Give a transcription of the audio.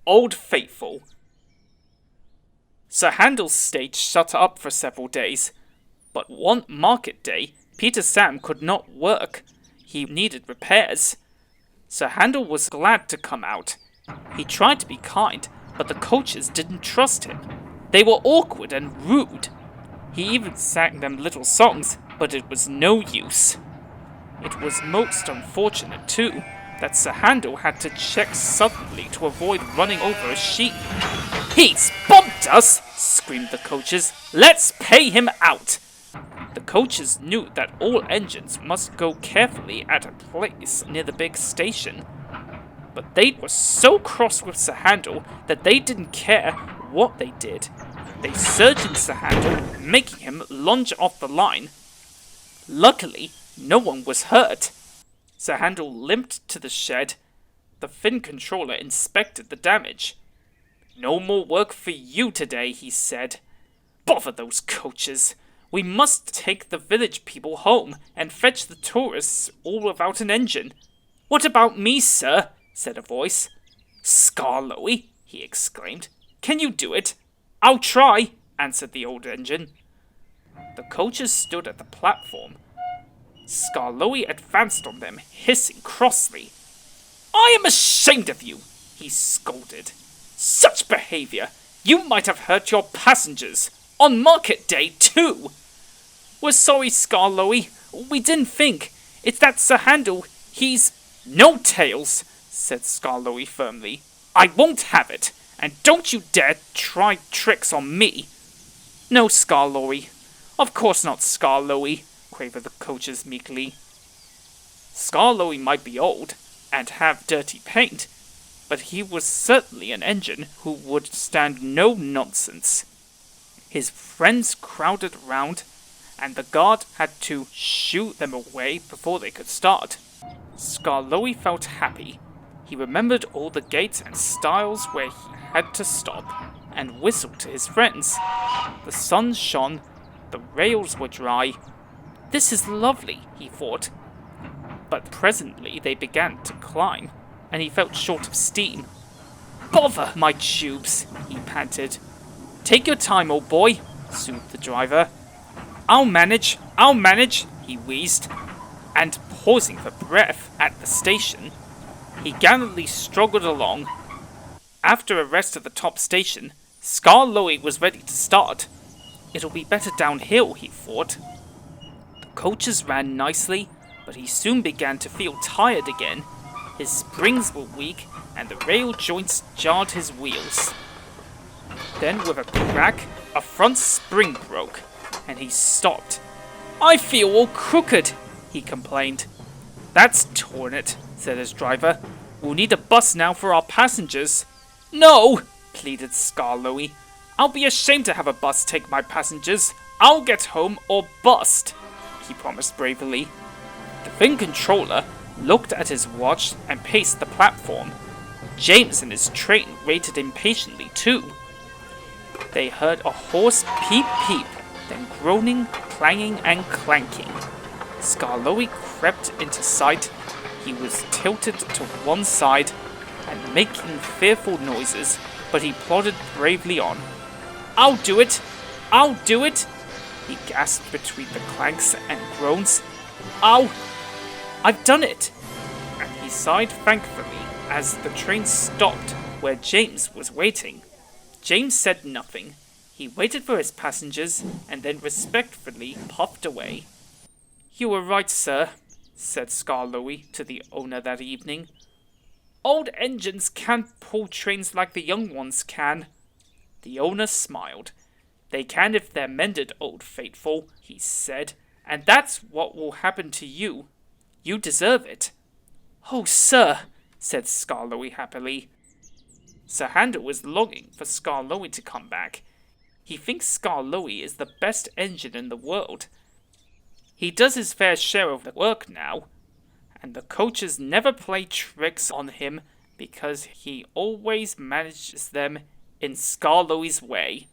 Old Faithful. Sir Handel's stage shut up for several days, but one market day, Peter Sam could not work. He needed repairs. Sir Handel was glad to come out. He tried to be kind, but the coaches didn't trust him. They were awkward and rude. He even sang them little songs, but it was no use. It was most unfortunate, too, that Sir Handel had to check suddenly to avoid running over a sheep. "He's bumped us!" screamed the coaches. "Let's pay him out!" The coaches knew that all engines must go carefully at a place near the big station. But they were so cross with Sir Handel that they didn't care what they did. They surged Sir Handel, making him lunge off the line. Luckily, no one was hurt. Sir Handel limped to the shed. The Fin controller inspected the damage. "No more work for you today," he said. "Bother those coaches. We must take the village people home and fetch the tourists all without an engine." "What about me, sir?" said a voice. "Skarloey," he exclaimed. "Can you do it?" "I'll try," answered the old engine. The coaches stood at the platform. Skarloey advanced on them, hissing crossly. "I am ashamed of you," he scolded. "Such behaviour! You might have hurt your passengers. On market day, too." "We're sorry, Skarloey. We didn't think. It's that Sir Handel, he's—" "No tales," said Skarloey firmly. "I won't have it, and don't you dare try tricks on me." "No, Skarloey. Of course not, Skarloey," quavered the coaches meekly. Skarloey might be old and have dirty paint, but he was certainly an engine who would stand no nonsense. His friends crowded round, and the guard had to shoo them away before they could start. Skarloey felt happy. He remembered all the gates and stiles where he had to stop, and whistled to his friends. The sun shone, the rails were dry. "This is lovely," he thought. But presently they began to climb, and he felt short of steam. "Bother my tubes," he panted. "Take your time, old boy," soothed the driver. I'll manage," he wheezed, and pausing for breath at the station, he gallantly struggled along. After a rest at the top station, Skarloey was ready to start. It'll be better downhill, he thought. The coaches ran nicely, but he soon began to feel tired again. His springs were weak, and the rail joints jarred his wheels. Then, with a crack, a front spring broke, and he stopped. "I feel all crooked," he complained. "That's torn it," said his driver. "We'll need a bus now for our passengers." "No," pleaded Skarloey. "I'll be ashamed to have a bus take my passengers. I'll get home or bust," he promised bravely. The Fin controller looked at his watch and paced the platform. James and his train waited impatiently too. They heard a hoarse peep-peep, then groaning, clanging, and clanking. Skarloey crept into sight. He was tilted to one side and making fearful noises, but he plodded bravely on. I'll do it! He gasped between the clanks and groans. I've done it! And he sighed thankfully as the train stopped where James was waiting. James said nothing. He waited for his passengers and then respectfully puffed away. "You were right, sir," said Skarloey to the owner that evening. "Old engines can't pull trains like the young ones can." The owner smiled. "They can if they're mended, old faithful," he said, "and that's what will happen to you. You deserve it." "Oh, sir," said Skarloey happily. Sir Handel was longing for Skarloey to come back. He thinks Skarloey is the best engine in the world. He does his fair share of the work now, and the coaches never play tricks on him because he always manages them in Skarloey's way.